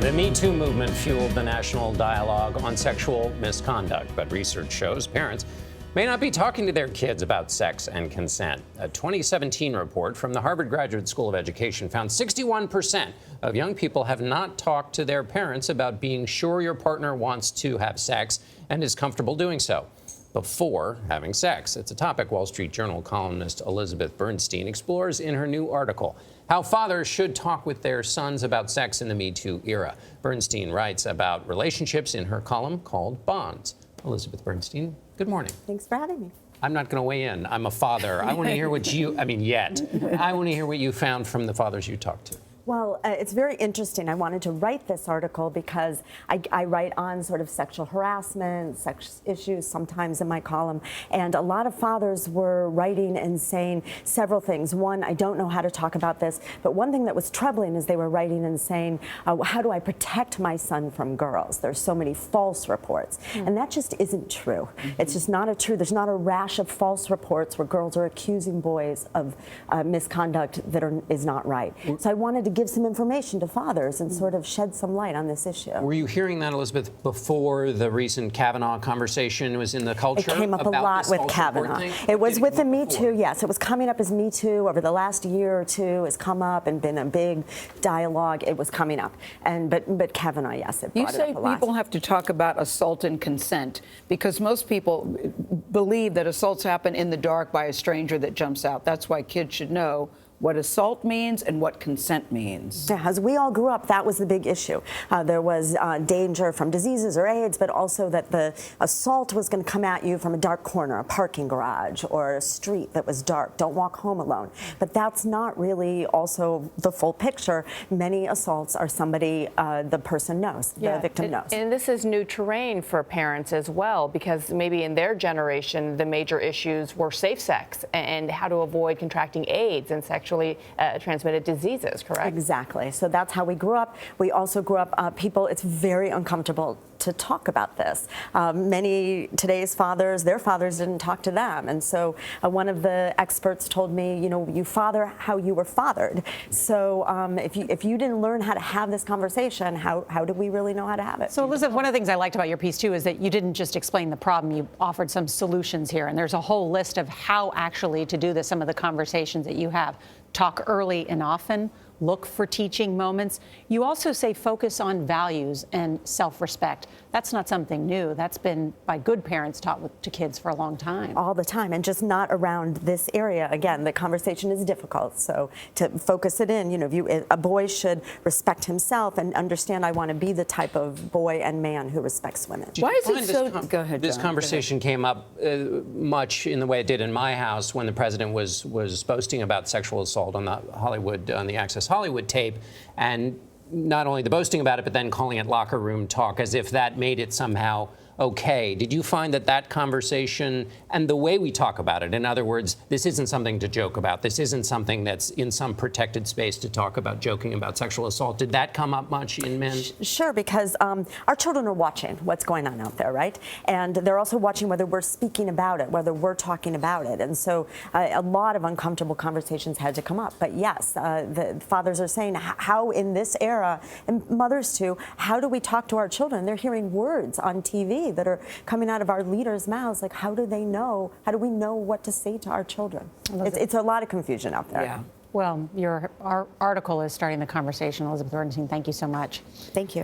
The Me Too movement fueled the national dialogue on sexual misconduct, but research shows parents may not be talking to their kids about sex and consent. A 2017 report from the Harvard Graduate School of Education found 61% of young people have not talked to their parents about being sure your partner wants to have sex and is comfortable doing so before having sex. It's a topic Wall Street Journal columnist Elizabeth Bernstein explores in her new article, How Fathers Should Talk with Their Sons About Sex in the Me Too Era. Bernstein writes about relationships in her column called Bonds. Elizabeth Bernstein, good morning. Thanks for having me. I'm not going to weigh in. I'm a father. I want to hear what I want to hear what you found from the fathers you talked to. Well, it's very interesting. I wanted to write this article because I write on sort of sexual harassment, sex issues sometimes in my column, and a lot of fathers were writing and saying several things. One, I don't know how to talk about this, but one thing that was troubling is they were writing and saying, how do I protect my son from girls? There's so many false reports, and that just isn't true. It's just not true. There's not a rash of false reports where girls are accusing boys of misconduct that is not right. So I wanted to give some information to fathers and sort of shed some light on this issue. Were you hearing that, Elizabeth, before the recent Kavanaugh conversation was in the culture? It came up a lot with Kavanaugh. It was with the Me Too, yes. It was coming up as Me Too over the last year or two. Has come up and been a big dialogue. It was coming up. But Kavanaugh, yes, it brought it up a lot. You say people have to talk about assault and consent because most people believe that assaults happen in the dark by a stranger that jumps out. That's why kids should know what assault means and what consent means. Yeah, as we all grew up, that was the big issue. There was danger from diseases or AIDS, but also that the assault was going to come at you from a dark corner, a parking garage, or a street that was dark. Don't walk home alone. But that's not really also the full picture. Many assaults are somebody the person knows, the victim knows. And this is new terrain for parents as well, because maybe in their generation, the major issues were safe sex and how to avoid contracting AIDS and sexually transmitted diseases, correct? Exactly. So that's how we grew up. We also grew up, it's very uncomfortable to talk about this. Many today's fathers, their fathers didn't talk to them. And so one of the experts told me, you father how you were fathered. So if you didn't learn how to have this conversation, how do we really know how to have it? So Elizabeth, one of the things I liked about your piece too is that you didn't just explain the problem, you offered some solutions here. And there's a whole list of how actually to do this, some of the conversations that you have. Talk early and often, look for teaching moments. You also say focus on values and self-respect. That's not something new. That's been by good parents taught to kids for a long time. All the time, and just not around this area. Again, the conversation is difficult, so to focus it in, a boy should respect himself and understand I want to be the type of boy and man who respects women. Why is it so? Go ahead, This John. conversation came up much in the way it did in my house when the president was boasting about sexual assault on the Access Hollywood tape, and not only the boasting about it, but then calling it locker room talk as if that made it somehow okay. Did you find that conversation and the way we talk about it, in other words, this isn't something to joke about, this isn't something that's in some protected space to talk about joking about sexual assault, did that come up much in men? Sure, because our children are watching what's going on out there, right? And they're also watching whether we're speaking about it, whether we're talking about it. And so a lot of uncomfortable conversations had to come up. But yes, the fathers are saying, how in this era, and mothers too, how do we talk to our children? They're hearing words on TV that are coming out of our leaders' mouths. Like, how do we know what to say to our children? It's a lot of confusion out there. Yeah. Well, our article is starting the conversation. Elizabeth Bernstein, thank you so much. Thank you.